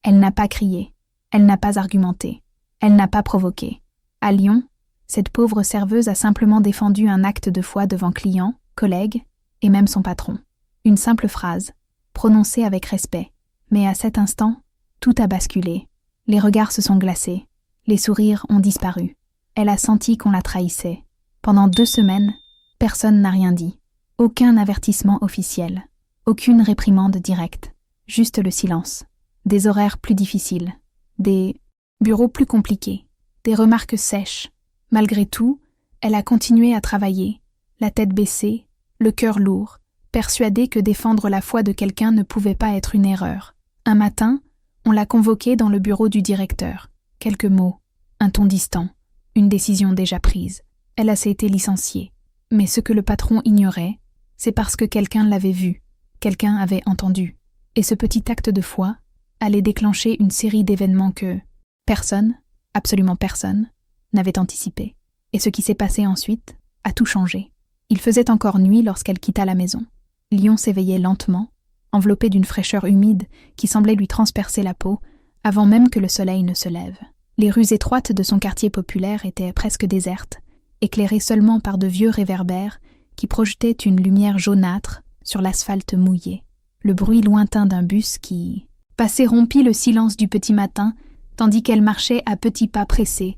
Elle n'a pas crié, elle n'a pas argumenté, elle n'a pas provoqué. À Lyon, cette pauvre serveuse a simplement défendu un acte de foi devant clients, collègues et même son patron. Une simple phrase, prononcée avec respect. Mais à cet instant, tout a basculé. Les regards se sont glacés, les sourires ont disparu. Elle a senti qu'on la trahissait. Pendant 2 semaines, personne n'a rien dit. Aucun avertissement officiel, aucune réprimande directe, juste le silence. Des horaires plus difficiles, des bureaux plus compliqués, des remarques sèches. Malgré tout, elle a continué à travailler, la tête baissée, le cœur lourd, persuadée que défendre la foi de quelqu'un ne pouvait pas être une erreur. Un matin, on l'a convoquée dans le bureau du directeur. Quelques mots, un ton distant, une décision déjà prise. Elle a été licenciée. Mais ce que le patron ignorait, c'est parce que quelqu'un l'avait vue, quelqu'un avait entendu. Et ce petit acte de foi allait déclencher une série d'événements que personne, absolument personne, n'avait anticipé. Et ce qui s'est passé ensuite a tout changé. Il faisait encore nuit lorsqu'elle quitta la maison. Lyon s'éveillait lentement, enveloppé d'une fraîcheur humide qui semblait lui transpercer la peau avant même que le soleil ne se lève. Les rues étroites de son quartier populaire étaient presque désertes, éclairées seulement par de vieux réverbères qui projetaient une lumière jaunâtre sur l'asphalte mouillé. Le bruit lointain d'un bus qui passait rompit le silence du petit matin tandis qu'elle marchait à petits pas pressés,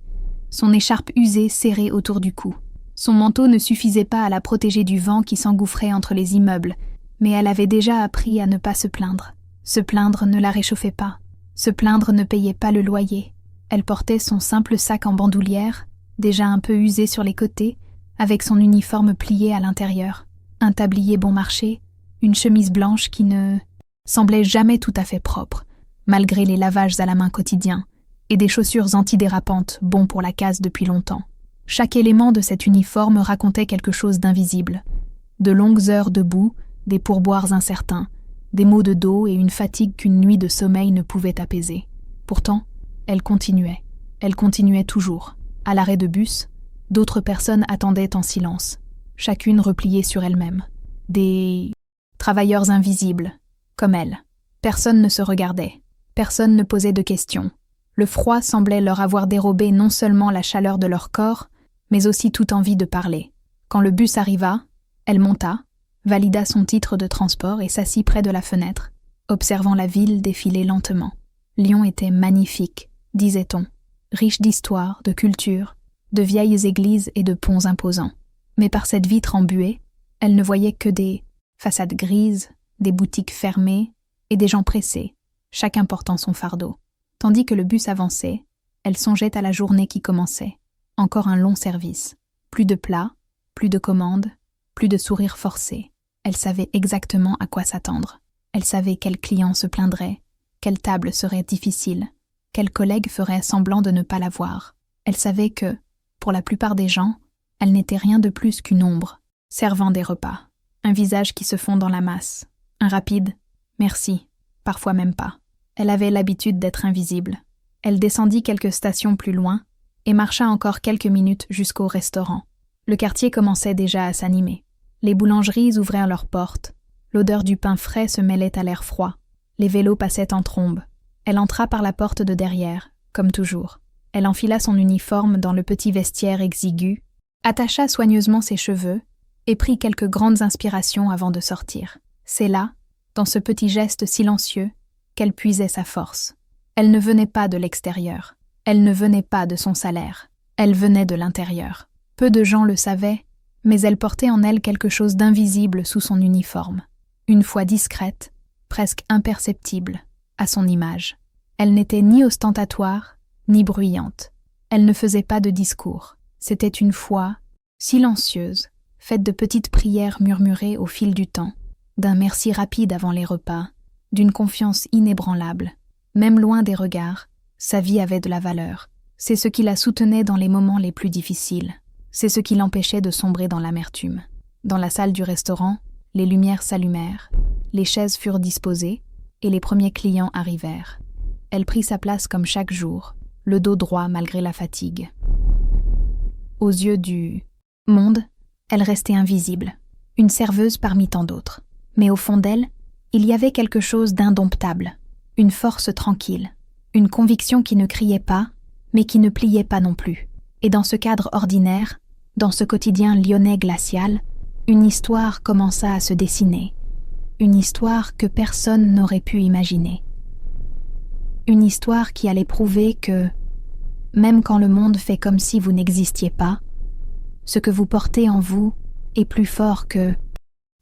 son écharpe usée serrée autour du cou. Son manteau ne suffisait pas à la protéger du vent qui s'engouffrait entre les immeubles, mais elle avait déjà appris à ne pas se plaindre. Se plaindre ne la réchauffait pas. Se plaindre ne payait pas le loyer. Elle portait son simple sac en bandoulière, déjà un peu usé sur les côtés, avec son uniforme plié à l'intérieur, un tablier bon marché, une chemise blanche qui ne semblait jamais tout à fait propre, malgré les lavages à la main quotidiens, et des chaussures antidérapantes bons pour la casse depuis longtemps. Chaque élément de cet uniforme racontait quelque chose d'invisible. De longues heures debout, des pourboires incertains, des maux de dos et une fatigue qu'une nuit de sommeil ne pouvait apaiser. Pourtant, elle continuait toujours. À l'arrêt de bus, d'autres personnes attendaient en silence, chacune repliée sur elle-même. Des travailleurs invisibles, comme elle. Personne ne se regardait, personne ne posait de questions. Le froid semblait leur avoir dérobé non seulement la chaleur de leur corps, mais aussi toute envie de parler. Quand le bus arriva, elle monta, valida son titre de transport et s'assit près de la fenêtre, observant la ville défiler lentement. Lyon était magnifique, disait-on, riche d'histoire, de culture, de vieilles églises et de ponts imposants. Mais par cette vitre embuée, elle ne voyait que des façades grises, des boutiques fermées et des gens pressés, chacun portant son fardeau. Tandis que le bus avançait, elle songeait à la journée qui commençait. Encore un long service. Plus de plats, plus de commandes, plus de sourires forcés. Elle savait exactement à quoi s'attendre. Elle savait quel client se plaindrait, quelle table serait difficile, quel collègue ferait semblant de ne pas la voir. Elle savait que, pour la plupart des gens, elle n'était rien de plus qu'une ombre, servant des repas. Un visage qui se fond dans la masse. Un rapide « merci », parfois même pas. Elle avait l'habitude d'être invisible. Elle descendit quelques stations plus loin et marcha encore quelques minutes jusqu'au restaurant. Le quartier commençait déjà à s'animer. Les boulangeries ouvrirent leurs portes. L'odeur du pain frais se mêlait à l'air froid. Les vélos passaient en trombe. Elle entra par la porte de derrière, comme toujours. Elle enfila son uniforme dans le petit vestiaire exigu, attacha soigneusement ses cheveux et prit quelques grandes inspirations avant de sortir. C'est là, dans ce petit geste silencieux, qu'elle puisait sa force. Elle ne venait pas de l'extérieur. Elle ne venait pas de son salaire. Elle venait de l'intérieur. Peu de gens le savaient, mais elle portait en elle quelque chose d'invisible sous son uniforme. Une foi discrète, presque imperceptible, à son image. Elle n'était ni ostentatoire, ni bruyante. Elle ne faisait pas de discours. C'était une foi silencieuse, faite de petites prières murmurées au fil du temps, d'un merci rapide avant les repas, d'une confiance inébranlable. Même loin des regards, sa vie avait de la valeur. C'est ce qui la soutenait dans les moments les plus difficiles. C'est ce qui l'empêchait de sombrer dans l'amertume. Dans la salle du restaurant, les lumières s'allumèrent, les chaises furent disposées et les premiers clients arrivèrent. Elle prit sa place comme chaque jour, le dos droit malgré la fatigue. Aux yeux du monde, elle restait invisible, une serveuse parmi tant d'autres. Mais au fond d'elle, il y avait quelque chose d'indomptable, une force tranquille, Une conviction qui ne criait pas, mais qui ne pliait pas non plus. Et dans ce cadre ordinaire, dans ce quotidien lyonnais glacial, une histoire commença à se dessiner. Une histoire que personne n'aurait pu imaginer. Une histoire qui allait prouver que, même quand le monde fait comme si vous n'existiez pas, ce que vous portez en vous est plus fort que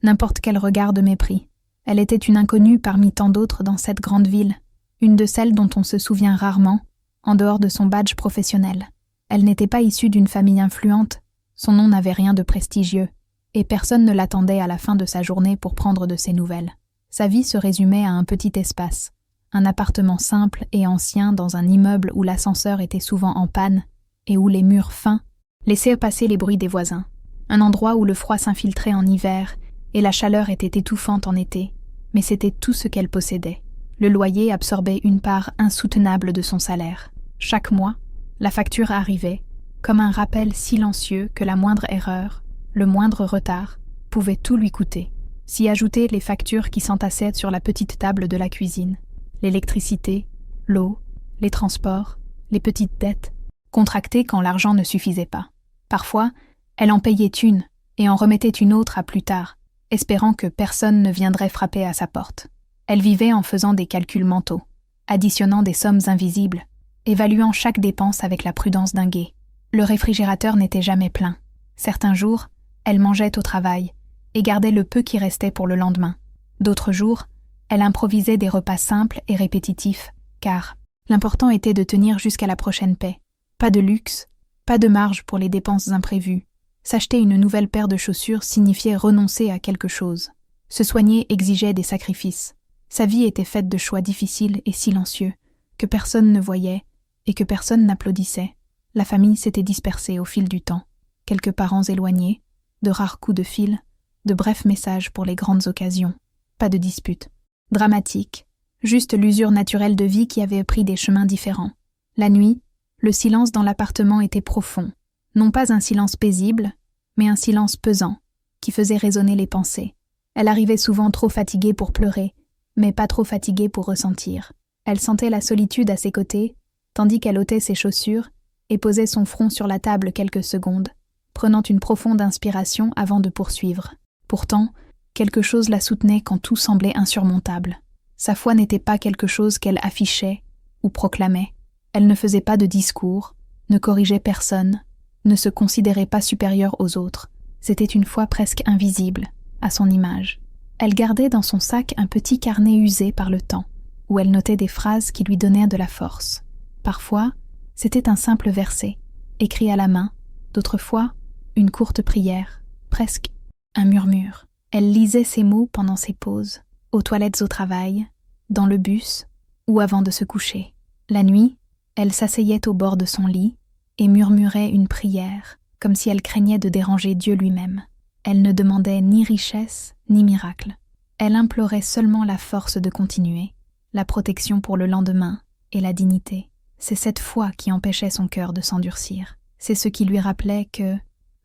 n'importe quel regard de mépris. Elle était une inconnue parmi tant d'autres dans cette grande ville, une de celles dont on se souvient rarement, en dehors de son badge professionnel. Elle n'était pas issue d'une famille influente, son nom n'avait rien de prestigieux, et personne ne l'attendait à la fin de sa journée pour prendre de ses nouvelles. Sa vie se résumait à un petit espace, un appartement simple et ancien dans un immeuble où l'ascenseur était souvent en panne et où les murs fins laissaient passer les bruits des voisins. Un endroit où le froid s'infiltrait en hiver et la chaleur était étouffante en été, mais c'était tout ce qu'elle possédait. Le loyer absorbait une part insoutenable de son salaire. Chaque mois, la facture arrivait, comme un rappel silencieux que la moindre erreur, le moindre retard, pouvait tout lui coûter. S'y ajoutaient les factures qui s'entassaient sur la petite table de la cuisine. L'électricité, l'eau, les transports, les petites dettes, contractées quand l'argent ne suffisait pas. Parfois, elle en payait une et en remettait une autre à plus tard, espérant que personne ne viendrait frapper à sa porte. Elle vivait en faisant des calculs mentaux, additionnant des sommes invisibles, évaluant chaque dépense avec la prudence d'un guet. Le réfrigérateur n'était jamais plein. Certains jours, elle mangeait au travail et gardait le peu qui restait pour le lendemain. D'autres jours, elle improvisait des repas simples et répétitifs, car l'important était de tenir jusqu'à la prochaine paie. Pas de luxe, pas de marge pour les dépenses imprévues. S'acheter une nouvelle paire de chaussures signifiait renoncer à quelque chose. Se soigner exigeait des sacrifices. Sa vie était faite de choix difficiles et silencieux, que personne ne voyait et que personne n'applaudissait. La famille s'était dispersée au fil du temps. Quelques parents éloignés, de rares coups de fil, de brefs messages pour les grandes occasions. Pas de disputes. Dramatique, juste l'usure naturelle de vie qui avait pris des chemins différents. La nuit, le silence dans l'appartement était profond. Non pas un silence paisible, mais un silence pesant, qui faisait résonner les pensées. Elle arrivait souvent trop fatiguée pour pleurer, mais pas trop fatiguée pour ressentir. Elle sentait la solitude à ses côtés, tandis qu'elle ôtait ses chaussures et posait son front sur la table quelques secondes, prenant une profonde inspiration avant de poursuivre. Pourtant, quelque chose la soutenait quand tout semblait insurmontable. Sa foi n'était pas quelque chose qu'elle affichait ou proclamait. Elle ne faisait pas de discours, ne corrigeait personne, ne se considérait pas supérieure aux autres. C'était une foi presque invisible, à son image. Elle gardait dans son sac un petit carnet usé par le temps, où elle notait des phrases qui lui donnaient de la force. Parfois, c'était un simple verset, écrit à la main, d'autres fois, une courte prière, presque un murmure. Elle lisait ces mots pendant ses pauses, aux toilettes au travail, dans le bus ou avant de se coucher. La nuit, elle s'asseyait au bord de son lit et murmurait une prière, comme si elle craignait de déranger Dieu lui-même. Elle ne demandait ni richesse ni miracle. Elle implorait seulement la force de continuer, la protection pour le lendemain et la dignité. C'est cette foi qui empêchait son cœur de s'endurcir. C'est ce qui lui rappelait que,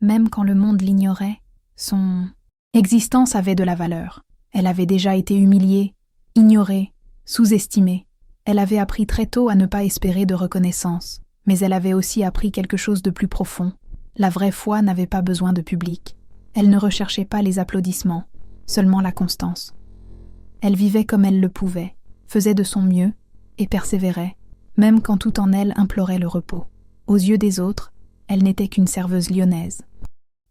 même quand le monde l'ignorait, son existence avait de la valeur. Elle avait déjà été humiliée, ignorée, sous-estimée. Elle avait appris très tôt à ne pas espérer de reconnaissance, mais elle avait aussi appris quelque chose de plus profond. La vraie foi n'avait pas besoin de public. Elle ne recherchait pas les applaudissements, seulement la constance. Elle vivait comme elle le pouvait, faisait de son mieux et persévérait, même quand tout en elle implorait le repos. Aux yeux des autres, elle n'était qu'une serveuse lyonnaise.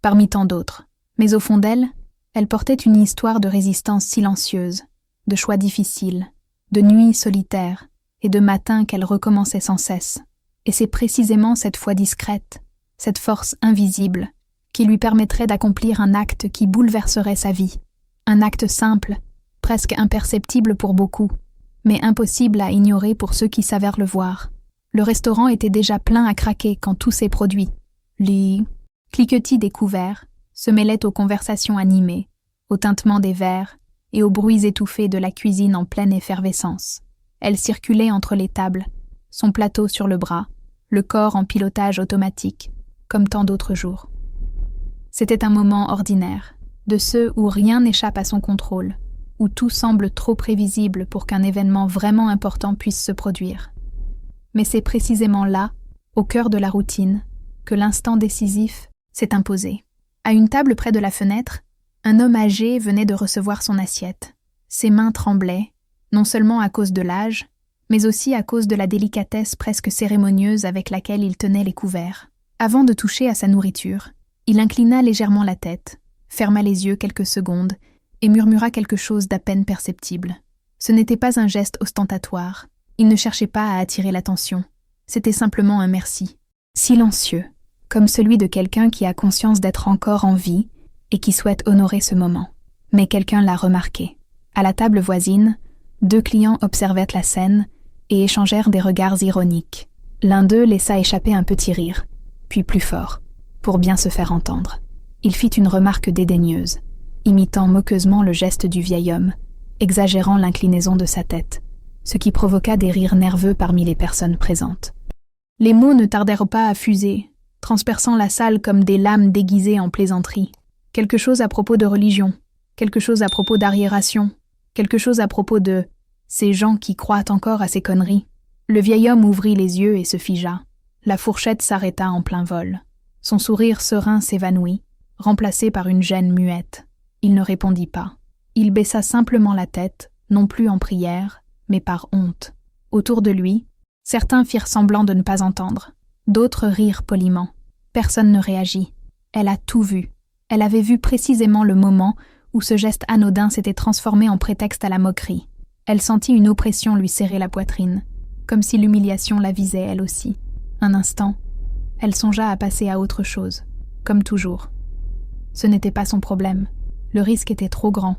Parmi tant d'autres. Mais au fond d'elle, elle portait une histoire de résistance silencieuse, de choix difficiles, de nuits solitaires et de matins qu'elle recommençait sans cesse. Et c'est précisément cette foi discrète, cette force invisible, qui lui permettrait d'accomplir un acte qui bouleverserait sa vie. Un acte simple, presque imperceptible pour beaucoup, mais impossible à ignorer pour ceux qui savèrent le voir. Le restaurant était déjà plein à craquer quand tout s'est produit. Les cliquetis des couverts se mêlaient aux conversations animées, au tintement des verres et aux bruits étouffés de la cuisine en pleine effervescence. Elle circulait entre les tables, son plateau sur le bras, le corps en pilotage automatique, comme tant d'autres jours. C'était un moment ordinaire, de ceux où rien n'échappe à son contrôle, où tout semble trop prévisible pour qu'un événement vraiment important puisse se produire. Mais c'est précisément là, au cœur de la routine, que l'instant décisif s'est imposé. À une table près de la fenêtre, un homme âgé venait de recevoir son assiette. Ses mains tremblaient, non seulement à cause de l'âge, mais aussi à cause de la délicatesse presque cérémonieuse avec laquelle il tenait les couverts. Avant de toucher à sa nourriture, il inclina légèrement la tête, ferma les yeux quelques secondes et murmura quelque chose d'à peine perceptible. Ce n'était pas un geste ostentatoire, il ne cherchait pas à attirer l'attention, c'était simplement un merci, silencieux, comme celui de quelqu'un qui a conscience d'être encore en vie et qui souhaite honorer ce moment. Mais quelqu'un l'a remarqué. À la table voisine, 2 clients observaient la scène et échangèrent des regards ironiques. L'un d'eux laissa échapper un petit rire, puis plus fort, pour bien se faire entendre. Il fit une remarque dédaigneuse, imitant moqueusement le geste du vieil homme, exagérant l'inclinaison de sa tête, ce qui provoqua des rires nerveux parmi les personnes présentes. Les mots ne tardèrent pas à fuser, transperçant la salle comme des lames déguisées en plaisanterie. Quelque chose à propos de religion, quelque chose à propos d'arriération, quelque chose à propos de ces gens qui croient encore à ces conneries. Le vieil homme ouvrit les yeux et se figea. La fourchette s'arrêta en plein vol. Son sourire serein s'évanouit, remplacé par une gêne muette. Il ne répondit pas. Il baissa simplement la tête, non plus en prière, mais par honte. Autour de lui, certains firent semblant de ne pas entendre. D'autres rirent poliment. Personne ne réagit. Elle a tout vu. Elle avait vu précisément le moment où ce geste anodin s'était transformé en prétexte à la moquerie. Elle sentit une oppression lui serrer la poitrine, comme si l'humiliation la visait elle aussi. Un instant, elle songea à passer à autre chose, comme toujours. Ce n'était pas son problème. Le risque était trop grand.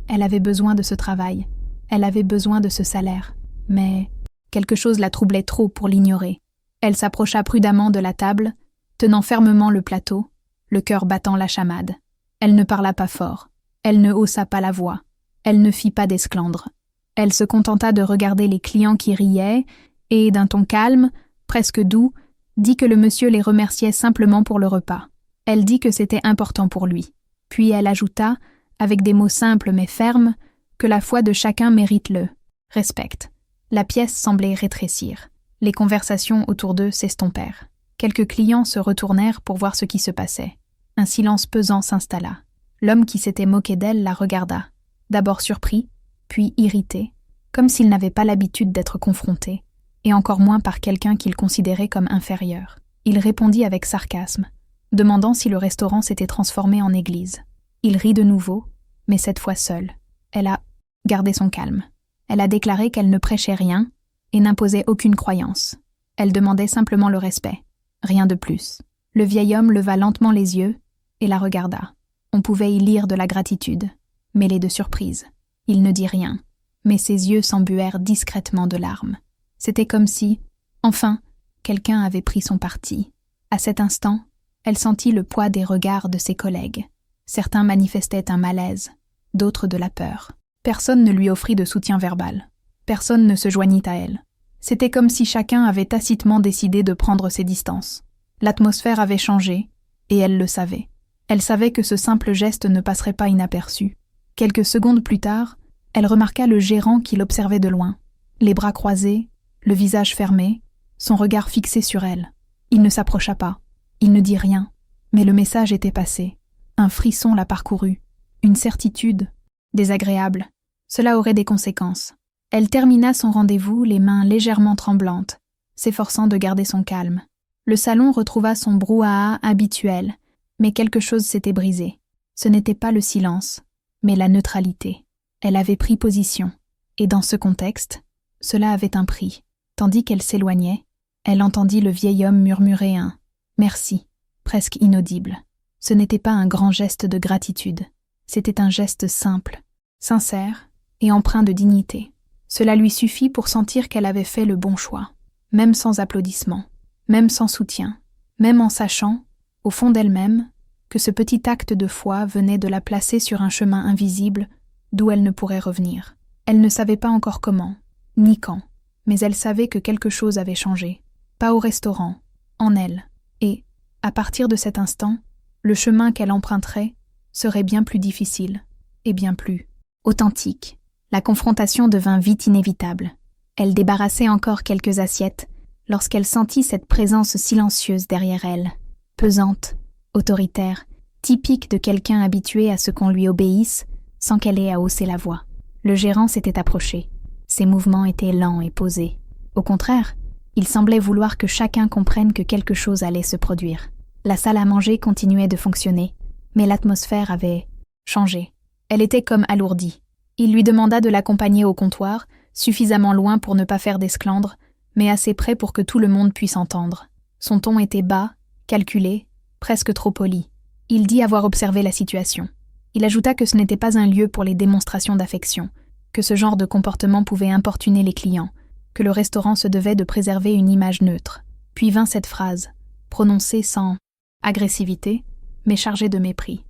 Elle avait besoin de ce travail. Elle avait besoin de ce salaire. Mais quelque chose la troublait trop pour l'ignorer. Elle s'approcha prudemment de la table, tenant fermement le plateau, le cœur battant la chamade. Elle ne parla pas fort. Elle ne haussa pas la voix. Elle ne fit pas d'esclandre. Elle se contenta de regarder les clients qui riaient et, d'un ton calme, presque doux, dit que le monsieur les remerciait simplement pour le repas. Elle dit que c'était important pour lui. Puis elle ajouta, avec des mots simples mais fermes, que la foi de chacun mérite le respect. La pièce semblait rétrécir. Les conversations autour d'eux s'estompèrent. Quelques clients se retournèrent pour voir ce qui se passait. Un silence pesant s'installa. L'homme qui s'était moqué d'elle la regarda, d'abord surpris, puis irrité, comme s'il n'avait pas l'habitude d'être confronté, et encore moins par quelqu'un qu'il considérait comme inférieur. Il répondit avec sarcasme, demandant si le restaurant s'était transformé en église. Il rit de nouveau, mais cette fois seul. Elle a gardé son calme. Elle a déclaré qu'elle ne prêchait rien et n'imposait aucune croyance. Elle demandait simplement le respect, rien de plus. Le vieil homme leva lentement les yeux et la regarda. On pouvait y lire de la gratitude, mêlée de surprise. Il ne dit rien, mais ses yeux s'embuèrent discrètement de larmes. C'était comme si, enfin, quelqu'un avait pris son parti. À cet instant, elle sentit le poids des regards de ses collègues. Certains manifestaient un malaise, d'autres de la peur. Personne ne lui offrit de soutien verbal. Personne ne se joignit à elle. C'était comme si chacun avait tacitement décidé de prendre ses distances. L'atmosphère avait changé, et elle le savait. Elle savait que ce simple geste ne passerait pas inaperçu. Quelques secondes plus tard, elle remarqua le gérant qui l'observait de loin, les bras croisés, le visage fermé, son regard fixé sur elle. Il ne s'approcha pas, il ne dit rien, mais le message était passé. Un frisson la parcourut, une certitude, désagréable. Cela aurait des conséquences. Elle termina son rendez-vous, les mains légèrement tremblantes, s'efforçant de garder son calme. Le salon retrouva son brouhaha habituel, mais quelque chose s'était brisé. Ce n'était pas le silence, mais la neutralité. Elle avait pris position, et dans ce contexte, cela avait un prix. Tandis qu'elle s'éloignait, elle entendit le vieil homme murmurer un « merci », presque inaudible. Ce n'était pas un grand geste de gratitude, c'était un geste simple, sincère et empreint de dignité. Cela lui suffit pour sentir qu'elle avait fait le bon choix, même sans applaudissements, même sans soutien, même en sachant, au fond d'elle-même, que ce petit acte de foi venait de la placer sur un chemin invisible d'où elle ne pourrait revenir. Elle ne savait pas encore comment, ni quand, mais elle savait que quelque chose avait changé, pas au restaurant, en elle, et, à partir de cet instant, le chemin qu'elle emprunterait serait bien plus difficile, et bien plus authentique. La confrontation devint vite inévitable. Elle débarrassait encore quelques assiettes lorsqu'elle sentit cette présence silencieuse derrière elle, pesante, autoritaire, typique de quelqu'un habitué à ce qu'on lui obéisse sans qu'elle ait à hausser la voix. Le gérant s'était approché. Ses mouvements étaient lents et posés. Au contraire, il semblait vouloir que chacun comprenne que quelque chose allait se produire. La salle à manger continuait de fonctionner, mais l'atmosphère avait changé. Elle était comme alourdie. Il lui demanda de l'accompagner au comptoir, suffisamment loin pour ne pas faire d'esclandre, mais assez près pour que tout le monde puisse entendre. Son ton était bas, calculé, presque trop poli. Il dit avoir observé la situation. Il ajouta que ce n'était pas un lieu pour les démonstrations d'affection, que ce genre de comportement pouvait importuner les clients, que le restaurant se devait de préserver une image neutre. Puis vint cette phrase, prononcée sans agressivité, mais chargée de mépris.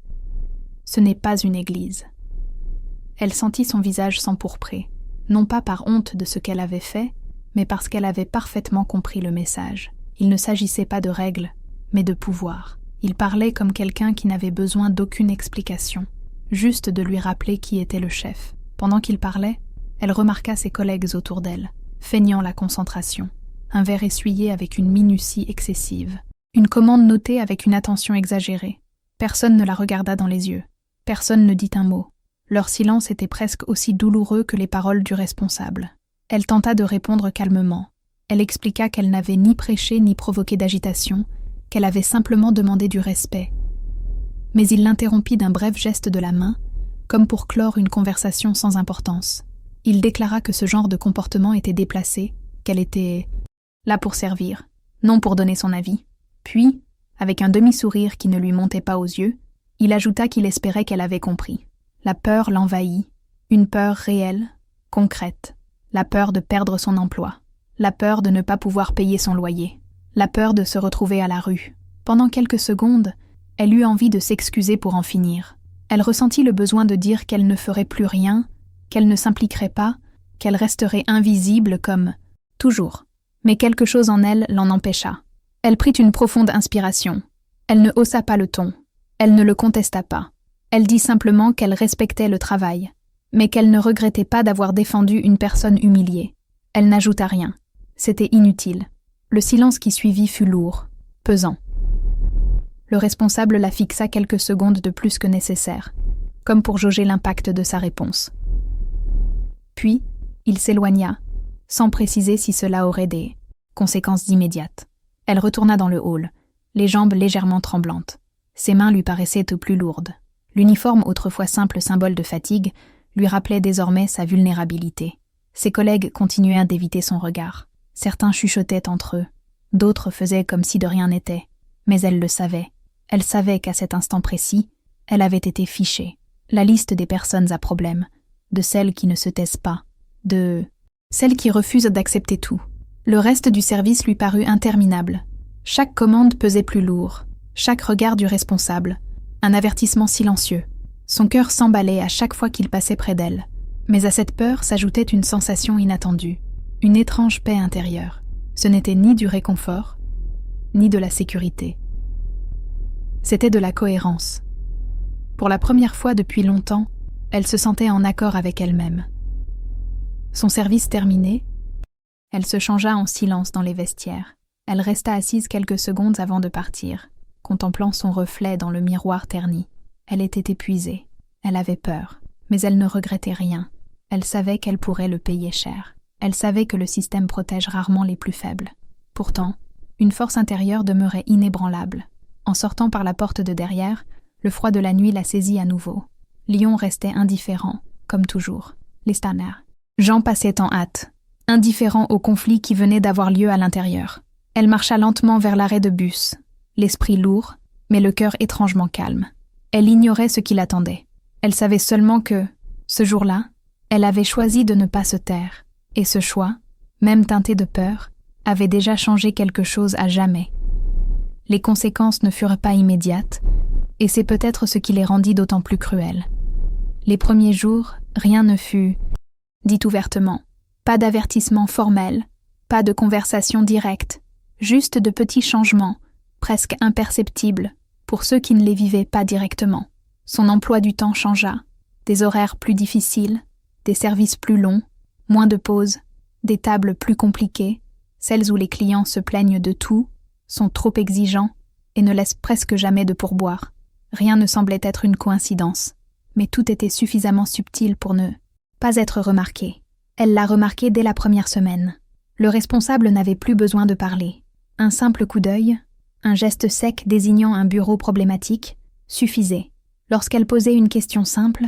Ce n'est pas une église. Elle sentit son visage s'empourprer, non pas par honte de ce qu'elle avait fait, mais parce qu'elle avait parfaitement compris le message. Il ne s'agissait pas de règles, mais de pouvoir. Il parlait comme quelqu'un qui n'avait besoin d'aucune explication, juste de lui rappeler qui était le chef. Pendant qu'il parlait, elle remarqua ses collègues autour d'elle, feignant la concentration, un verre essuyé avec une minutie excessive, une commande notée avec une attention exagérée. Personne ne la regarda dans les yeux, personne ne dit un mot. Leur silence était presque aussi douloureux que les paroles du responsable. Elle tenta de répondre calmement. Elle expliqua qu'elle n'avait ni prêché ni provoqué d'agitation, qu'elle avait simplement demandé du respect. Mais il l'interrompit d'un bref geste de la main, comme pour clore une conversation sans importance. Il déclara que ce genre de comportement était déplacé, qu'elle était là pour servir, non pour donner son avis. Puis, avec un demi-sourire qui ne lui montait pas aux yeux, il ajouta qu'il espérait qu'elle avait compris. La peur l'envahit, une peur réelle, concrète, la peur de perdre son emploi, la peur de ne pas pouvoir payer son loyer, la peur de se retrouver à la rue. Pendant quelques secondes, elle eut envie de s'excuser pour en finir. Elle ressentit le besoin de dire qu'elle ne ferait plus rien, qu'elle ne s'impliquerait pas, qu'elle resterait invisible comme toujours. Mais quelque chose en elle l'en empêcha. Elle prit une profonde inspiration. Elle ne haussa pas le ton. Elle ne le contesta pas. Elle dit simplement qu'elle respectait le travail, mais qu'elle ne regrettait pas d'avoir défendu une personne humiliée. Elle n'ajouta rien. C'était inutile. Le silence qui suivit fut lourd, pesant. Le responsable la fixa quelques secondes de plus que nécessaire, comme pour jauger l'impact de sa réponse. Puis, il s'éloigna, sans préciser si cela aurait des conséquences immédiates. Elle retourna dans le hall, les jambes légèrement tremblantes. Ses mains lui paraissaient aux plus lourdes. L'uniforme, autrefois simple symbole de fatigue, lui rappelait désormais sa vulnérabilité. Ses collègues continuèrent d'éviter son regard. Certains chuchotaient entre eux, d'autres faisaient comme si de rien n'était. Mais elle le savait. Elle savait qu'à cet instant précis, elle avait été fichée. La liste des personnes à problème, de celles qui ne se taisent pas, de celles qui refusent d'accepter tout. Le reste du service lui parut interminable. Chaque commande pesait plus lourd, chaque regard du responsable, un avertissement silencieux. Son cœur s'emballait à chaque fois qu'il passait près d'elle. Mais à cette peur s'ajoutait une sensation inattendue, une étrange paix intérieure. Ce n'était ni du réconfort, ni de la sécurité. C'était de la cohérence. Pour la première fois depuis longtemps, elle se sentait en accord avec elle-même. Son service terminé, elle se changea en silence dans les vestiaires. Elle resta assise quelques secondes avant de partir, contemplant son reflet dans le miroir terni. Elle était épuisée, elle avait peur, mais elle ne regrettait rien. Elle savait qu'elle pourrait le payer cher. Elle savait que le système protège rarement les plus faibles. Pourtant, une force intérieure demeurait inébranlable. En sortant par la porte de derrière, le froid de la nuit la saisit à nouveau. Lyon restait indifférent, comme toujours. Les Stanner. Jean passait en hâte, indifférent au conflit qui venait d'avoir lieu à l'intérieur. Elle marcha lentement vers l'arrêt de bus, l'esprit lourd, mais le cœur étrangement calme. Elle ignorait ce qui l'attendait. Elle savait seulement que, ce jour-là, elle avait choisi de ne pas se taire, et ce choix, même teinté de peur, avait déjà changé quelque chose à jamais. Les conséquences ne furent pas immédiates, et c'est peut-être ce qui les rendit d'autant plus cruelles. Les premiers jours, rien ne fut dit ouvertement. Pas d'avertissement formel, pas de conversation directe, juste de petits changements, presque imperceptibles, pour ceux qui ne les vivaient pas directement. Son emploi du temps changea, des horaires plus difficiles, des services plus longs, moins de pauses, Des tables plus compliquées, celles où les clients se plaignent de tout, sont trop exigeants et ne laissent presque jamais de pourboire. Rien ne semblait être une coïncidence, mais tout était suffisamment subtil pour ne pas être remarqué. Elle l'a remarqué dès la première semaine. Le responsable n'avait plus besoin de parler. Un simple coup d'œil, un geste sec désignant un bureau problématique, suffisait. Lorsqu'elle posait une question simple,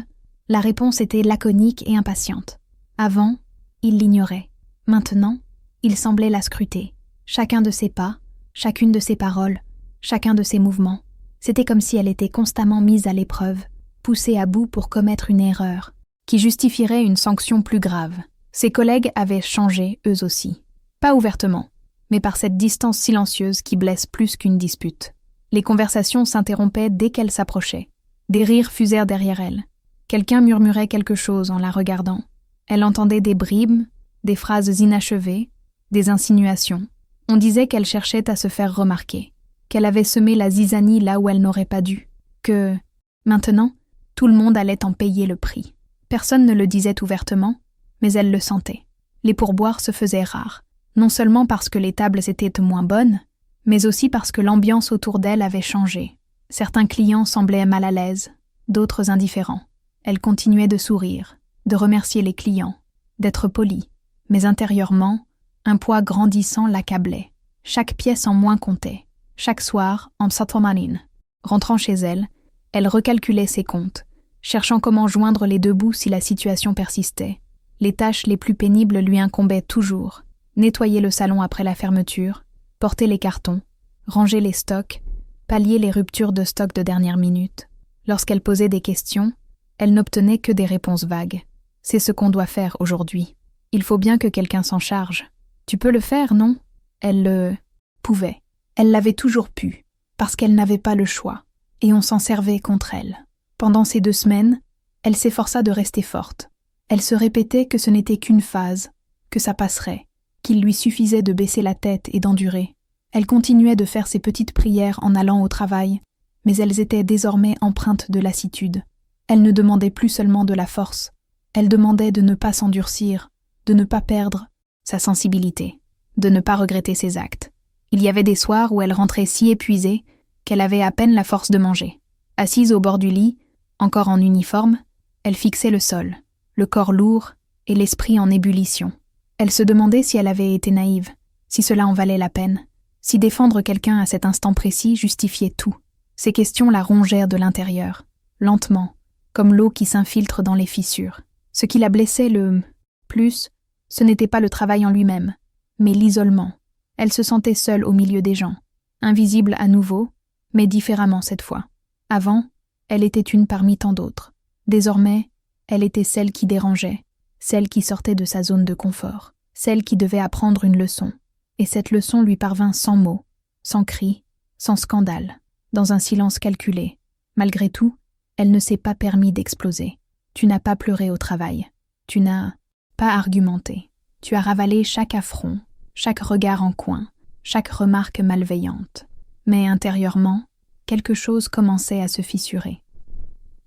la réponse était laconique et impatiente. Avant, il l'ignorait. Maintenant, il semblait la scruter. Chacun de ses pas, chacune de ses paroles, chacun de ses mouvements. C'était comme si elle était constamment mise à l'épreuve, poussée à bout pour commettre une erreur, qui justifierait une sanction plus grave. Ses collègues avaient changé, eux aussi. Pas ouvertement, mais par cette distance silencieuse qui blesse plus qu'une dispute. Les conversations s'interrompaient dès qu'elle s'approchait. Des rires fusèrent derrière elle. Quelqu'un murmurait quelque chose en la regardant. Elle entendait des bribes, des phrases inachevées, des insinuations. On disait qu'elle cherchait à se faire remarquer, qu'elle avait semé la zizanie là où elle n'aurait pas dû, que, maintenant, tout le monde allait en payer le prix. Personne ne le disait ouvertement, mais elle le sentait. Les pourboires se faisaient rares, non seulement parce que les tables étaient moins bonnes, mais aussi parce que l'ambiance autour d'elle avait changé. Certains clients semblaient mal à l'aise, d'autres indifférents. Elle continuait de sourire, de remercier les clients, d'être polie, mais intérieurement, un poids grandissant l'accablait. Chaque pièce en moins comptait. Chaque soir, en Satomanin, rentrant chez elle, elle recalculait ses comptes, cherchant comment joindre les deux bouts si la situation persistait. Les tâches les plus pénibles lui incombaient toujours. Nettoyer le salon après la fermeture, porter les cartons, ranger les stocks, pallier les ruptures de stock de dernière minute. Lorsqu'elle posait des questions, elle n'obtenait que des réponses vagues. C'est ce qu'on doit faire aujourd'hui. Il faut bien que quelqu'un s'en charge. Tu peux le faire, non? Elle le pouvait. Elle l'avait toujours pu, parce qu'elle n'avait pas le choix, et on s'en servait contre elle. Pendant ces 2 semaines, elle s'efforça de rester forte. Elle se répétait que ce n'était qu'une phase, que ça passerait, qu'il lui suffisait de baisser la tête et d'endurer. Elle continuait de faire ses petites prières en allant au travail, mais elles étaient désormais empreintes de lassitude. Elle ne demandait plus seulement de la force, elle demandait de ne pas s'endurcir, de ne pas perdre sa sensibilité, de ne pas regretter ses actes. Il y avait des soirs où elle rentrait si épuisée qu'elle avait à peine la force de manger. Assise au bord du lit, encore en uniforme, elle fixait le sol, le corps lourd et l'esprit en ébullition. Elle se demandait si elle avait été naïve, si cela en valait la peine, si défendre quelqu'un à cet instant précis justifiait tout. Ces questions la rongèrent de l'intérieur, lentement, comme l'eau qui s'infiltre dans les fissures. Ce qui la blessait le plus, ce n'était pas le travail en lui-même, mais l'isolement. Elle se sentait seule au milieu des gens, invisible à nouveau, mais différemment cette fois. Avant, elle était une parmi tant d'autres. Désormais, elle était celle qui dérangeait, celle qui sortait de sa zone de confort, celle qui devait apprendre une leçon. Et cette leçon lui parvint sans mots, sans cris, sans scandale, dans un silence calculé. Malgré tout, elle ne s'est pas permis d'exploser. Tu n'as pas pleuré au travail. Tu n'as pas argumenté. Tu as ravalé chaque affront, chaque regard en coin, chaque remarque malveillante. Mais intérieurement, quelque chose commençait à se fissurer.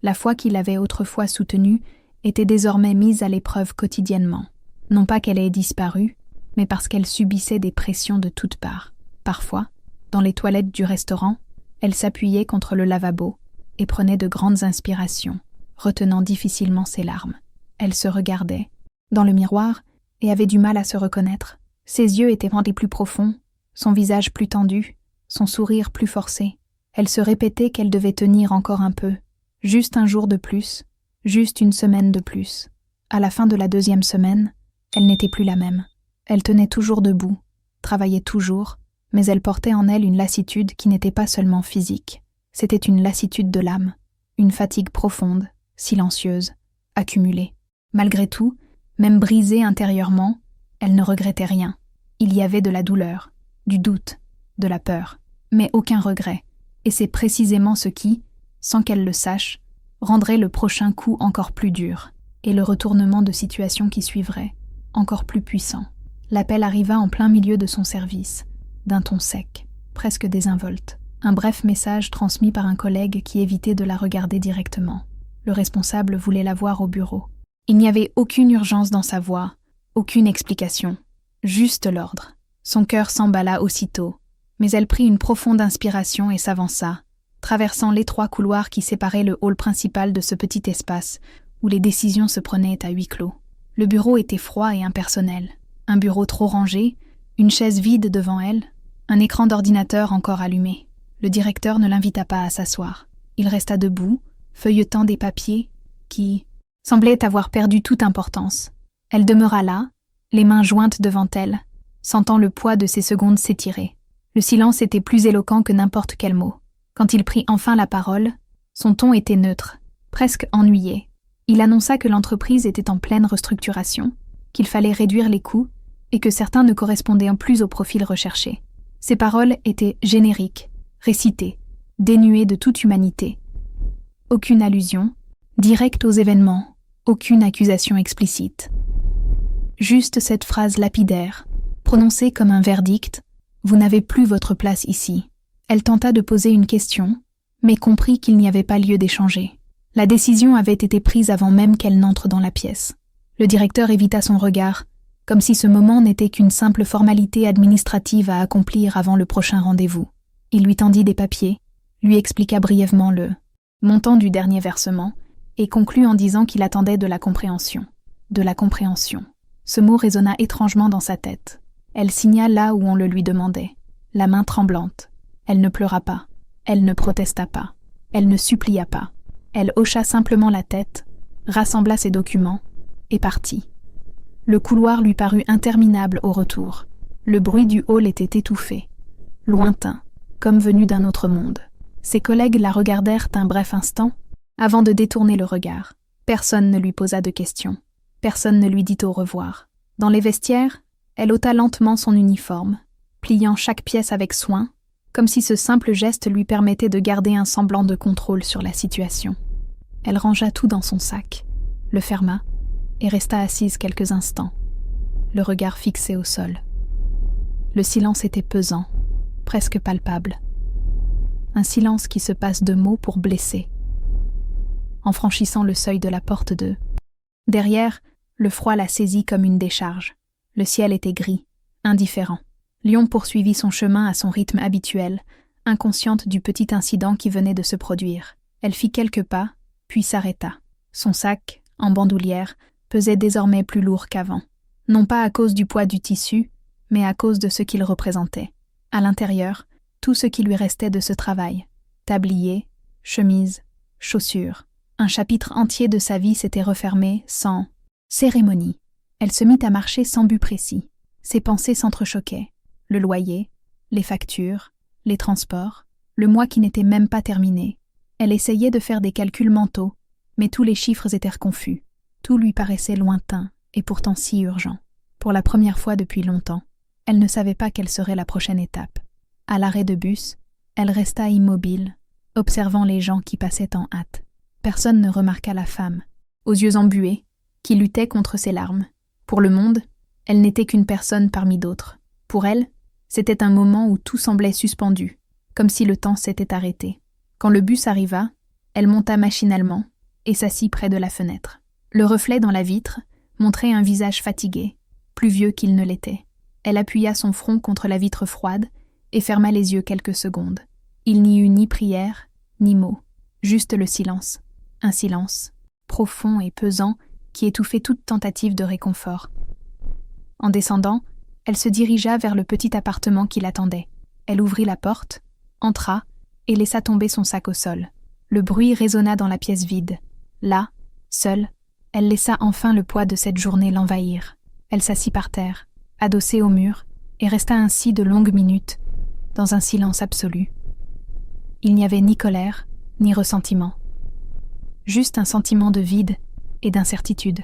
La foi qu'il avait autrefois soutenue était désormais mise à l'épreuve quotidiennement. Non pas qu'elle ait disparu, mais parce qu'elle subissait des pressions de toutes parts. Parfois, dans les toilettes du restaurant, elle s'appuyait contre le lavabo et prenait de grandes inspirations, retenant difficilement ses larmes. Elle se regardait, dans le miroir, et avait du mal à se reconnaître. Ses yeux étaient rendus plus profonds, son visage plus tendu, son sourire plus forcé. Elle se répétait qu'elle devait tenir encore un peu, juste un jour de plus, juste une semaine de plus. À la fin de la 2e semaine, elle n'était plus la même. Elle tenait toujours debout, travaillait toujours, mais elle portait en elle une lassitude qui n'était pas seulement physique. C'était une lassitude de l'âme, une fatigue profonde, silencieuse, accumulée. Malgré tout, même brisée intérieurement, elle ne regrettait rien. Il y avait de la douleur, du doute, de la peur, mais aucun regret. Et c'est précisément ce qui, sans qu'elle le sache, rendrait le prochain coup encore plus dur, et le retournement de situation qui suivrait, encore plus puissant. L'appel arriva en plein milieu de son service, d'un ton sec, presque désinvolte. Un bref message transmis par un collègue qui évitait de la regarder directement. Le responsable voulait la voir au bureau. Il n'y avait aucune urgence dans sa voix, Aucune explication, juste l'ordre. Son cœur s'emballa aussitôt, mais elle prit une profonde inspiration et s'avança, traversant l'étroit couloir qui séparait le hall principal de ce petit espace où les décisions se prenaient à huis clos. Le bureau était froid et impersonnel. Un bureau trop rangé, une chaise vide devant elle, un écran d'ordinateur encore allumé. Le directeur ne l'invita pas à s'asseoir. Il resta debout, feuilletant des papiers qui semblaient avoir perdu toute importance. Elle demeura là, les mains jointes devant elle, sentant le poids de ses secondes s'étirer. Le silence était plus éloquent que n'importe quel mot. Quand il prit enfin la parole, son ton était neutre, presque ennuyé. Il annonça que l'entreprise était en pleine restructuration, qu'il fallait réduire les coûts et que certains ne correspondaient plus au profil recherché. Ses paroles étaient génériques, récitées, dénuées de toute humanité. Aucune allusion, directe aux événements, aucune accusation explicite. Juste cette phrase lapidaire, prononcée comme un verdict, « Vous n'avez plus votre place ici ». Elle tenta de poser une question, mais comprit qu'il n'y avait pas lieu d'échanger. La décision avait été prise avant même qu'elle n'entre dans la pièce. Le directeur évita son regard, comme si ce moment n'était qu'une simple formalité administrative à accomplir avant le prochain rendez-vous. Il lui tendit des papiers, lui expliqua brièvement le montant du dernier versement et conclut en disant qu'il attendait de la compréhension. De la compréhension. Ce mot résonna étrangement dans sa tête. Elle signa là où on le lui demandait, la main tremblante. Elle ne pleura pas, elle ne protesta pas, elle ne supplia pas. Elle hocha simplement la tête, rassembla ses documents et partit. Le couloir lui parut interminable au retour. Le bruit du hall était étouffé, lointain, comme venu d'un autre monde. Ses collègues la regardèrent un bref instant, avant de détourner le regard. Personne ne lui posa de questions. Personne ne lui dit au revoir. Dans les vestiaires, elle ôta lentement son uniforme, pliant chaque pièce avec soin, comme si ce simple geste lui permettait de garder un semblant de contrôle sur la situation. Elle rangea tout dans son sac, le ferma et resta assise quelques instants, le regard fixé au sol. Le silence était pesant, presque palpable. Un silence qui se passe de mots pour blesser. En franchissant le seuil de la porte de... Derrière, le froid la saisit comme une décharge. Le ciel était gris, indifférent. Lyon poursuivit son chemin à son rythme habituel, inconsciente du petit incident qui venait de se produire. Elle fit quelques pas, puis s'arrêta. Son sac, en bandoulière, pesait désormais plus lourd qu'avant. Non pas à cause du poids du tissu, mais à cause de ce qu'il représentait. À l'intérieur, tout ce qui lui restait de ce travail. Tablier, chemise, chaussures. Un chapitre entier de sa vie s'était refermé sans cérémonie. Elle se mit à marcher sans but précis. Ses pensées s'entrechoquaient. Le loyer, les factures, les transports, le mois qui n'était même pas terminé. Elle essayait de faire des calculs mentaux, mais tous les chiffres étaient confus. Tout lui paraissait lointain et pourtant si urgent. Pour la première fois depuis longtemps, elle ne savait pas quelle serait la prochaine étape. À l'arrêt de bus, elle resta immobile, observant les gens qui passaient en hâte. Personne ne remarqua la femme, aux yeux embués, qui luttait contre ses larmes. Pour le monde, elle n'était qu'une personne parmi d'autres. Pour elle, c'était un moment où tout semblait suspendu, comme si le temps s'était arrêté. Quand le bus arriva, elle monta machinalement et s'assit près de la fenêtre. Le reflet dans la vitre montrait un visage fatigué, plus vieux qu'il ne l'était. Elle appuya son front contre la vitre froide et ferma les yeux quelques secondes. Il n'y eut ni prière, ni mots, juste le silence. Un silence, profond et pesant, qui étouffait toute tentative de réconfort. En descendant, elle se dirigea vers le petit appartement qui l'attendait. Elle ouvrit la porte, entra et laissa tomber son sac au sol. Le bruit résonna dans la pièce vide. Là, seule, elle laissa enfin le poids de cette journée l'envahir. Elle s'assit par terre, adossée au mur, et resta ainsi de longues minutes, dans un silence absolu. Il n'y avait ni colère, ni ressentiment. Juste un sentiment de vide et d'incertitude.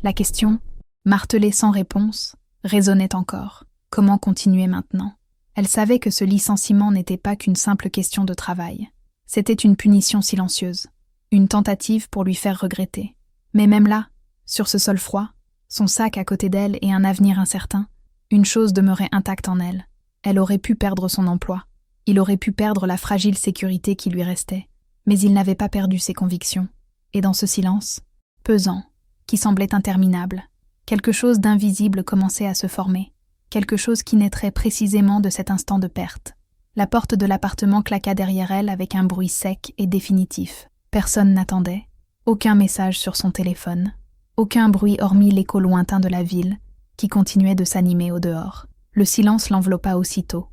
La question, martelée sans réponse, résonnait encore. Comment continuer maintenant ? Elle savait que ce licenciement n'était pas qu'une simple question de travail. C'était une punition silencieuse, une tentative pour lui faire regretter. Mais même là, sur ce sol froid, son sac à côté d'elle et un avenir incertain, une chose demeurait intacte en elle. Elle aurait pu perdre son emploi. Il aurait pu perdre la fragile sécurité qui lui restait. Mais il n'avait pas perdu ses convictions. Et dans ce silence, pesant, qui semblait interminable, Quelque chose d'invisible commençait à se former, quelque chose qui naîtrait précisément de cet instant de perte. La porte de l'appartement claqua derrière elle avec un bruit sec et définitif. Personne n'attendait, aucun message sur son téléphone, aucun bruit hormis l'écho lointain de la ville qui continuait de s'animer au dehors. Le silence l'enveloppa aussitôt,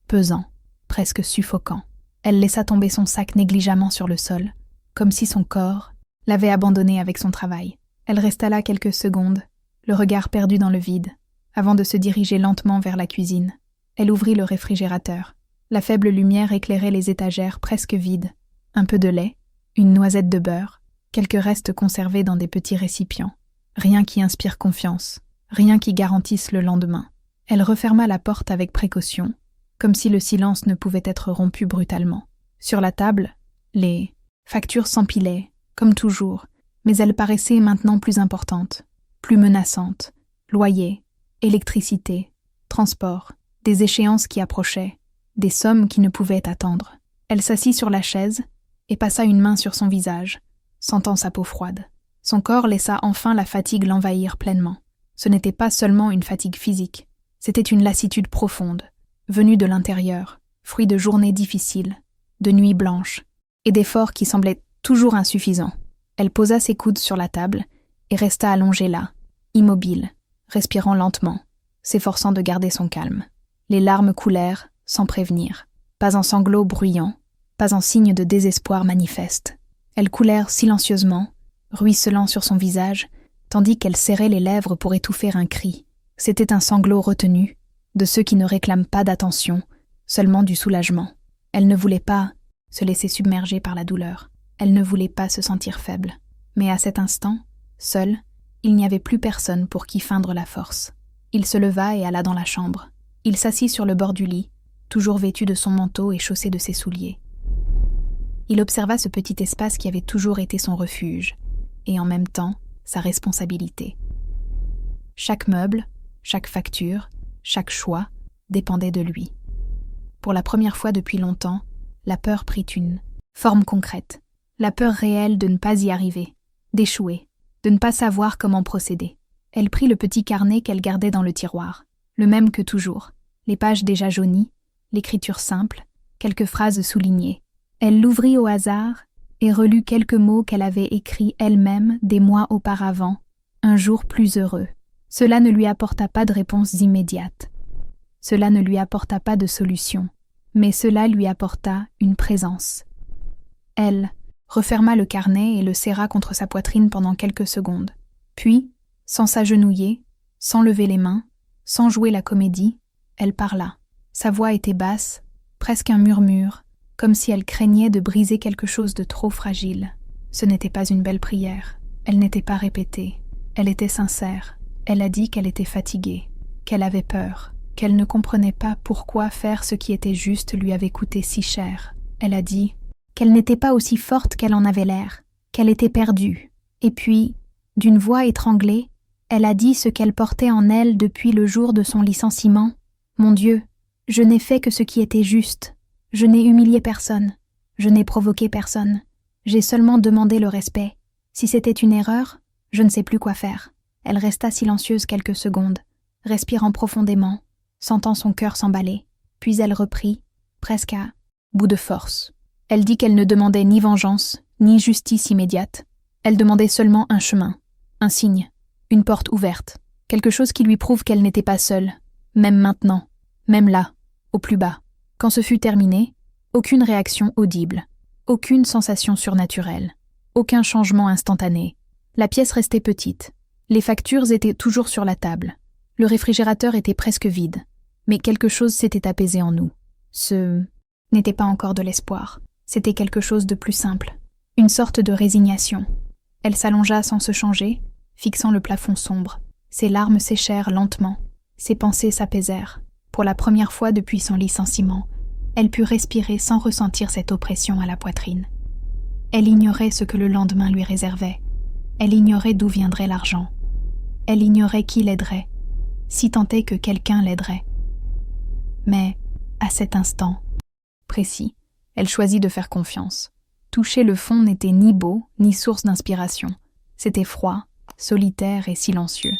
pesant, presque suffocant. Elle laissa tomber son sac négligemment sur le sol, comme si son corps l'avait abandonné avec son travail. Elle resta là quelques secondes, le regard perdu dans le vide, avant de se diriger lentement vers la cuisine. Elle ouvrit le réfrigérateur. La faible lumière éclairait les étagères presque vides. Un peu de lait, une noisette de beurre, quelques restes conservés dans des petits récipients. Rien qui inspire confiance, rien qui garantisse le lendemain. Elle referma la porte avec précaution, comme si le silence ne pouvait être rompu brutalement. Sur la table, les factures s'empilaient, comme toujours, mais elles paraissaient maintenant plus importantes, plus menaçantes. Loyer, électricité, transport, des échéances qui approchaient, des sommes qui ne pouvaient attendre. Elle s'assit sur la chaise et passa une main sur son visage, sentant sa peau froide. Son corps laissa enfin la fatigue l'envahir pleinement. Ce n'était pas seulement une fatigue physique, c'était une lassitude profonde, venue de l'intérieur, fruit de journées difficiles, de nuits blanches, et d'efforts qui semblaient toujours insuffisants. Elle posa ses coudes sur la table et resta allongée là, immobile, respirant lentement, s'efforçant de garder son calme. Les larmes coulèrent, sans prévenir. Pas un sanglot bruyant, pas un signe de désespoir manifeste. Elles coulèrent silencieusement, ruisselant sur son visage, tandis qu'elle serrait les lèvres pour étouffer un cri. C'était un sanglot retenu, de ceux qui ne réclament pas d'attention, seulement du soulagement. Elle ne voulait pas se laisser submerger par la douleur. Elle ne voulait pas se sentir faible. Mais à cet instant, seule, il n'y avait plus personne pour qui feindre la force. Il se leva et alla dans la chambre. Il s'assit sur le bord du lit, toujours vêtu de son manteau et chaussé de ses souliers. Il observa ce petit espace qui avait toujours été son refuge, et en même temps, sa responsabilité. Chaque meuble, chaque facture, chaque choix dépendait de lui. Pour la première fois depuis longtemps, la peur prit une forme concrète. La peur réelle de ne pas y arriver, d'échouer, de ne pas savoir comment procéder. Elle prit le petit carnet qu'elle gardait dans le tiroir, le même que toujours, les pages déjà jaunies, l'écriture simple, quelques phrases soulignées. Elle l'ouvrit au hasard et relut quelques mots qu'elle avait écrits elle-même des mois auparavant, un jour plus heureux. Cela ne lui apporta pas de réponse immédiate. Cela ne lui apporta pas de solution, mais cela lui apporta une présence. Elle referma le carnet et le serra contre sa poitrine pendant quelques secondes. Puis, sans s'agenouiller, sans lever les mains, sans jouer la comédie, elle parla. Sa voix était basse, presque un murmure, comme si elle craignait de briser quelque chose de trop fragile. Ce n'était pas une belle prière. Elle n'était pas répétée. Elle était sincère. Elle a dit qu'elle était fatiguée, qu'elle avait peur, qu'elle ne comprenait pas pourquoi faire ce qui était juste lui avait coûté si cher. Elle a dit qu'elle n'était pas aussi forte qu'elle en avait l'air, qu'elle était perdue. Et puis, d'une voix étranglée, elle a dit ce qu'elle portait en elle depuis le jour de son licenciement. « Mon Dieu, je n'ai fait que ce qui était juste. Je n'ai humilié personne. Je n'ai provoqué personne. J'ai seulement demandé le respect. Si c'était une erreur, je ne sais plus quoi faire. » Elle resta silencieuse quelques secondes, respirant profondément, sentant son cœur s'emballer. Puis elle reprit, presque à bout de force. Elle dit qu'elle ne demandait ni vengeance, ni justice immédiate. Elle demandait seulement un chemin, un signe, une porte ouverte, quelque chose qui lui prouve qu'elle n'était pas seule, même maintenant, même là, au plus bas. Quand ce fut terminé, aucune réaction audible, aucune sensation surnaturelle, aucun changement instantané. La pièce restait petite. Les factures étaient toujours sur la table. Le réfrigérateur était presque vide, mais quelque chose s'était apaisé en nous. Ce n'était pas encore de l'espoir. C'était quelque chose de plus simple, une sorte de résignation. Elle s'allongea sans se changer, fixant le plafond sombre. Ses larmes séchèrent lentement, ses pensées s'apaisèrent. Pour la première fois depuis son licenciement, elle put respirer sans ressentir cette oppression à la poitrine. Elle ignorait ce que le lendemain lui réservait. Elle ignorait d'où viendrait l'argent. Elle ignorait qui l'aiderait, si tant est que quelqu'un l'aiderait. Mais, à cet instant précis, elle choisit de faire confiance. Toucher le fond n'était ni beau, ni source d'inspiration. C'était froid, solitaire et silencieux.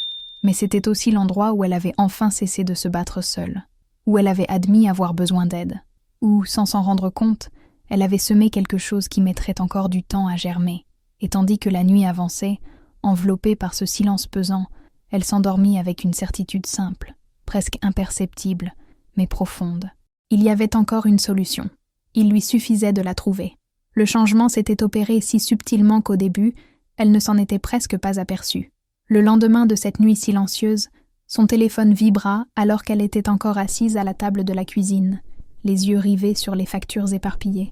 Mais c'était aussi l'endroit où elle avait enfin cessé de se battre seule, où elle avait admis avoir besoin d'aide, où, sans s'en rendre compte, elle avait semé quelque chose qui mettrait encore du temps à germer, et tandis que la nuit avançait, enveloppée par ce silence pesant, elle s'endormit avec une certitude simple, presque imperceptible, mais profonde. Il y avait encore une solution. Il lui suffisait de la trouver. Le changement s'était opéré si subtilement qu'au début, elle ne s'en était presque pas aperçue. Le lendemain de cette nuit silencieuse, son téléphone vibra alors qu'elle était encore assise à la table de la cuisine, les yeux rivés sur les factures éparpillées.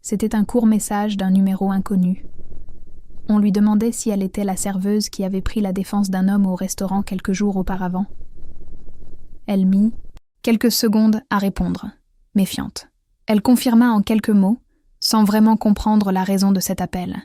C'était un court message d'un numéro inconnu. On lui demandait si elle était la serveuse qui avait pris la défense d'un homme au restaurant quelques jours auparavant. Elle mit quelques secondes à répondre, méfiante. Elle confirma en quelques mots, sans vraiment comprendre la raison de cet appel.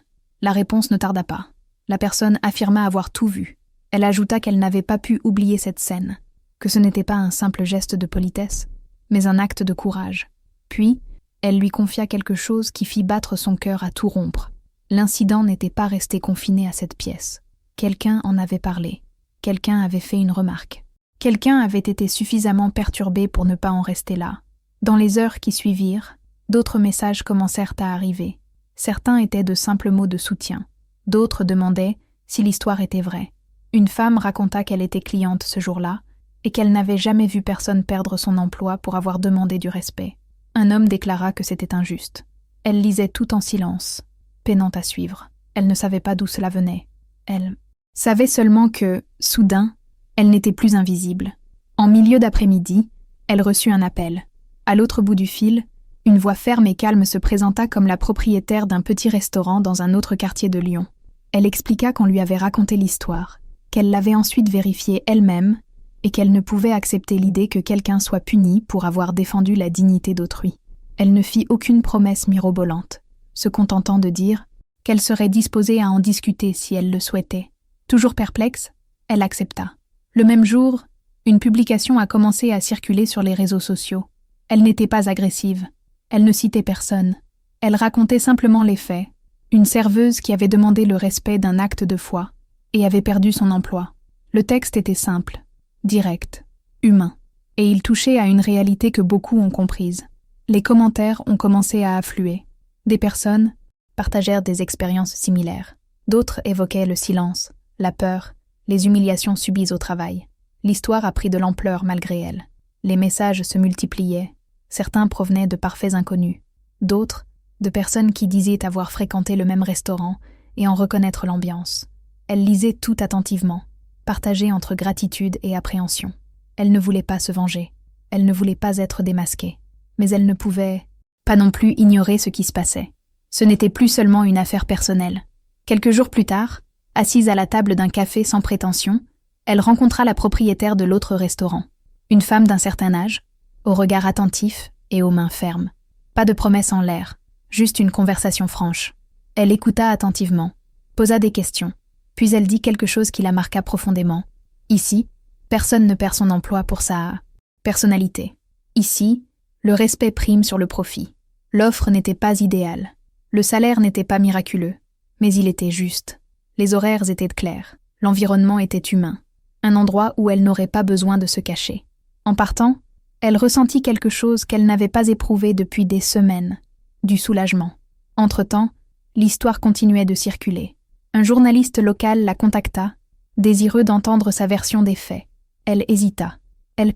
La réponse ne tarda pas. La personne affirma avoir tout vu. Elle ajouta qu'elle n'avait pas pu oublier cette scène, que ce n'était pas un simple geste de politesse, mais un acte de courage. Puis, elle lui confia quelque chose qui fit battre son cœur à tout rompre. L'incident n'était pas resté confiné à cette pièce. Quelqu'un en avait parlé. Quelqu'un avait fait une remarque. Quelqu'un avait été suffisamment perturbé pour ne pas en rester là. Dans les heures qui suivirent, d'autres messages commencèrent à arriver. Certains étaient de simples mots de soutien. D'autres demandaient si l'histoire était vraie. Une femme raconta qu'elle était cliente ce jour-là et qu'elle n'avait jamais vu personne perdre son emploi pour avoir demandé du respect. Un homme déclara que c'était injuste. Elle lisait tout en silence, peinant à suivre. Elle ne savait pas d'où cela venait. Elle savait seulement que, soudain, elle n'était plus invisible. En milieu d'après-midi, elle reçut un appel. À l'autre bout du fil, une voix ferme et calme se présenta comme la propriétaire d'un petit restaurant dans un autre quartier de Lyon. Elle expliqua qu'on lui avait raconté l'histoire, qu'elle l'avait ensuite vérifiée elle-même et qu'elle ne pouvait accepter l'idée que quelqu'un soit puni pour avoir défendu la dignité d'autrui. Elle ne fit aucune promesse mirobolante, se contentant de dire qu'elle serait disposée à en discuter si elle le souhaitait. Toujours perplexe, elle accepta. Le même jour, une publication a commencé à circuler sur les réseaux sociaux. Elle n'était pas agressive, elle ne citait personne. Elle racontait simplement les faits. Une serveuse qui avait demandé le respect d'un acte de foi et avait perdu son emploi. Le texte était simple, direct, humain, et il touchait à une réalité que beaucoup ont comprise. Les commentaires ont commencé à affluer. Des personnes partagèrent des expériences similaires. D'autres évoquaient le silence, la peur, les humiliations subies au travail. L'histoire a pris de l'ampleur malgré elle. Les messages se multipliaient. Certains provenaient de parfaits inconnus. D'autres, de personnes qui disaient avoir fréquenté le même restaurant et en reconnaître l'ambiance. Elle lisait tout attentivement, partagée entre gratitude et appréhension. Elle ne voulait pas se venger. Elle ne voulait pas être démasquée. Mais elle ne pouvait pas non plus ignorer ce qui se passait. Ce n'était plus seulement une affaire personnelle. Quelques jours plus tard, assise à la table d'un café sans prétention, elle rencontra la propriétaire de l'autre restaurant. Une femme d'un certain âge, au regard attentif et aux mains fermes. Pas de promesses en l'air, juste une conversation franche. Elle écouta attentivement, posa des questions, puis elle dit quelque chose qui la marqua profondément. Ici, personne ne perd son emploi pour sa personnalité. Ici, le respect prime sur le profit. L'offre n'était pas idéale. Le salaire n'était pas miraculeux, mais il était juste. Les horaires étaient clairs. L'environnement était humain. Un endroit où elle n'aurait pas besoin de se cacher. En partant, elle ressentit quelque chose qu'elle n'avait pas éprouvé depuis des semaines, du soulagement. Entre-temps, l'histoire continuait de circuler. Un journaliste local la contacta, désireux d'entendre sa version des faits. Elle hésita. Elle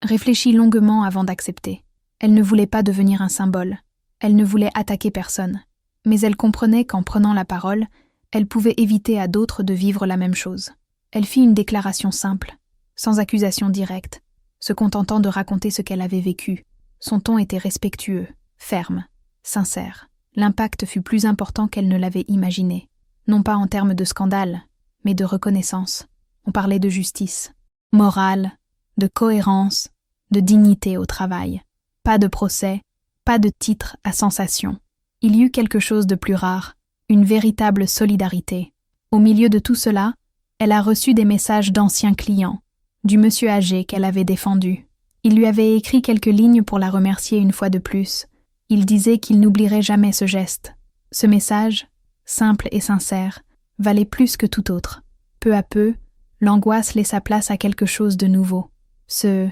réfléchit longuement avant d'accepter. Elle ne voulait pas devenir un symbole. Elle ne voulait attaquer personne. Mais elle comprenait qu'en prenant la parole, elle pouvait éviter à d'autres de vivre la même chose. Elle fit une déclaration simple, sans accusation directe, se contentant de raconter ce qu'elle avait vécu. Son ton était respectueux, ferme, sincère. L'impact fut plus important qu'elle ne l'avait imaginé. Non pas en termes de scandale, mais de reconnaissance. On parlait de justice, morale, de cohérence, de dignité au travail. Pas de procès, pas de titre à sensation. Il y eut quelque chose de plus rare, une véritable solidarité. Au milieu de tout cela, elle a reçu des messages d'anciens clients, du monsieur âgé qu'elle avait défendu. Il lui avait écrit quelques lignes pour la remercier une fois de plus. Il disait qu'il n'oublierait jamais ce geste. Ce message, simple et sincère, valait plus que tout autre. Peu à peu, L'angoisse laissa place à quelque chose de nouveau. Ce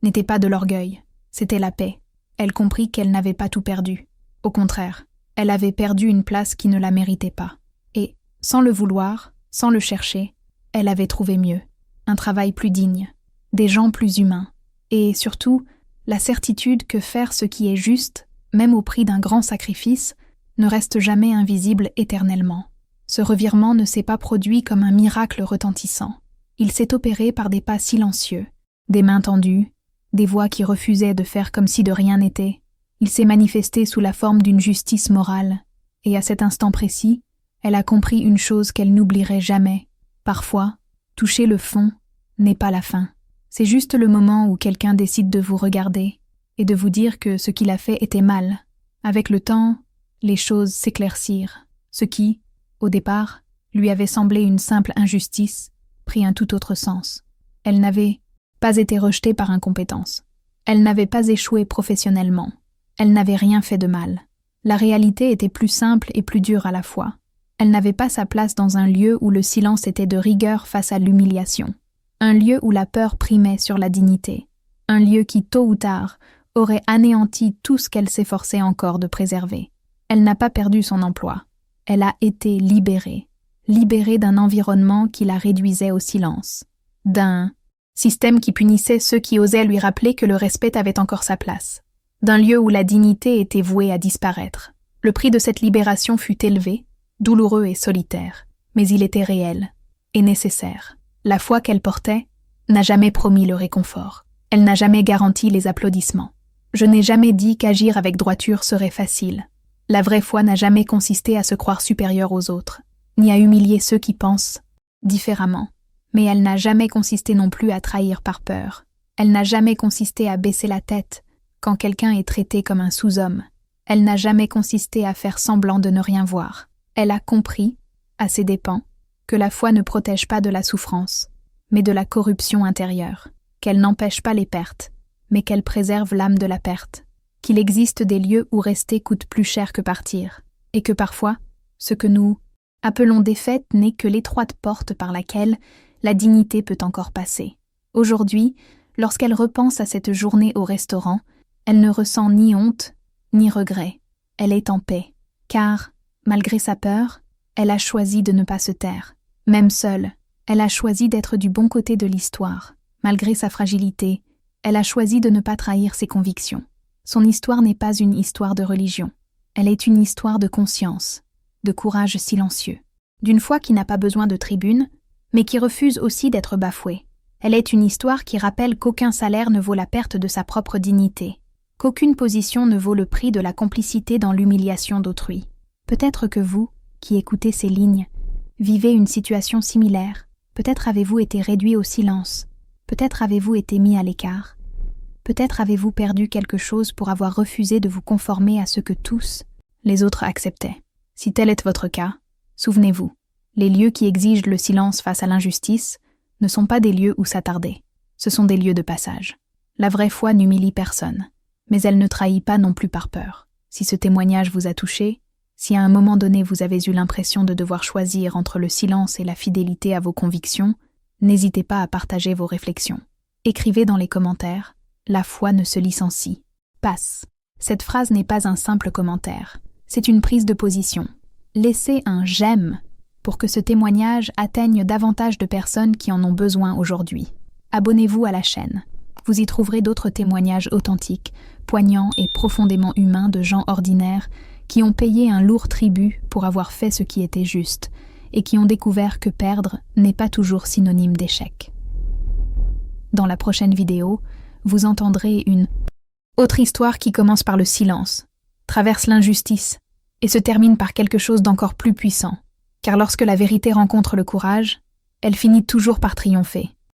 n'était pas de l'orgueil, c'était la paix. Elle comprit qu'elle n'avait pas tout perdu. Au contraire, elle avait perdu une place qui ne la méritait pas. Et, sans le vouloir, sans le chercher, elle avait trouvé mieux. Un travail plus digne, des gens plus humains, et surtout, la certitude que faire ce qui est juste, même au prix d'un grand sacrifice, ne reste jamais invisible éternellement. Ce revirement ne s'est pas produit comme un miracle retentissant. Il s'est opéré par des pas silencieux, des mains tendues, des voix qui refusaient de faire comme si de rien n'était. Il s'est manifesté sous la forme d'une justice morale, et à cet instant précis, elle a compris une chose qu'elle n'oublierait jamais. Parfois, toucher le fond n'est pas la fin. C'est juste le moment où quelqu'un décide de vous regarder et de vous dire que ce qu'il a fait était mal. Avec le temps, les choses s'éclaircirent. Ce qui, au départ, lui avait semblé une simple injustice, prit un tout autre sens. Elle n'avait pas été rejetée par incompétence. Elle n'avait pas échoué professionnellement. Elle n'avait rien fait de mal. La réalité était plus simple et plus dure à la fois. Elle n'avait pas sa place dans un lieu où le silence était de rigueur face à l'humiliation. Un lieu où la peur primait sur la dignité. Un lieu qui, tôt ou tard, aurait anéanti tout ce qu'elle s'efforçait encore de préserver. Elle n'a pas perdu son emploi. Elle a été libérée. Libérée d'un environnement qui la réduisait au silence. D'un système qui punissait ceux qui osaient lui rappeler que le respect avait encore sa place. D'un lieu où la dignité était vouée à disparaître. Le prix de cette libération fut élevé, douloureux et solitaire, mais il était réel et nécessaire. La foi qu'elle portait n'a jamais promis le réconfort. Elle n'a jamais garanti les applaudissements. Je n'ai jamais dit qu'agir avec droiture serait facile. La vraie foi n'a jamais consisté à se croire supérieure aux autres, ni à humilier ceux qui pensent différemment. Mais elle n'a jamais consisté non plus à trahir par peur. Elle n'a jamais consisté à baisser la tête quand quelqu'un est traité comme un sous-homme. Elle n'a jamais consisté à faire semblant de ne rien voir. Elle a compris, à ses dépens, que la foi ne protège pas de la souffrance, mais de la corruption intérieure, qu'elle n'empêche pas les pertes, mais qu'elle préserve l'âme de la perte, qu'il existe des lieux où rester coûte plus cher que partir, et que parfois, ce que nous appelons défaite n'est que l'étroite porte par laquelle la dignité peut encore passer. Aujourd'hui, lorsqu'elle repense à cette journée au restaurant, elle ne ressent ni honte, ni regret. Elle est en paix, car, malgré sa peur, elle a choisi de ne pas se taire. Même seule, elle a choisi d'être du bon côté de l'histoire. Malgré sa fragilité, elle a choisi de ne pas trahir ses convictions. Son histoire n'est pas une histoire de religion. Elle est une histoire de conscience, de courage silencieux, d'une foi qui n'a pas besoin de tribune, mais qui refuse aussi d'être bafouée. Elle est une histoire qui rappelle qu'aucun salaire ne vaut la perte de sa propre dignité, qu'aucune position ne vaut le prix de la complicité dans l'humiliation d'autrui. Peut-être que vous, qui écoutez ces lignes, vivez une situation similaire. Peut-être avez-vous été réduit au silence. Peut-être avez-vous été mis à l'écart. Peut-être avez-vous perdu quelque chose pour avoir refusé de vous conformer à ce que tous, les autres, acceptaient. Si tel est votre cas, souvenez-vous, les lieux qui exigent le silence face à l'injustice ne sont pas des lieux où s'attarder. Ce sont des lieux de passage. La vraie foi n'humilie personne, mais elle ne trahit pas non plus par peur. Si ce témoignage vous a touché, si à un moment donné vous avez eu l'impression de devoir choisir entre le silence et la fidélité à vos convictions, n'hésitez pas à partager vos réflexions. Écrivez dans les commentaires « La foi ne se licencie. Passe ». Cette phrase n'est pas un simple commentaire, c'est une prise de position. Laissez un « j'aime » pour que ce témoignage atteigne davantage de personnes qui en ont besoin aujourd'hui. Abonnez-vous à la chaîne. Vous y trouverez d'autres témoignages authentiques, poignants et profondément humains de gens ordinaires qui ont payé un lourd tribut pour avoir fait ce qui était juste et qui ont découvert que perdre n'est pas toujours synonyme d'échec. Dans la prochaine vidéo, vous entendrez une autre histoire qui commence par le silence, traverse l'injustice et se termine par quelque chose d'encore plus puissant. Car lorsque la vérité rencontre le courage, elle finit toujours par triompher.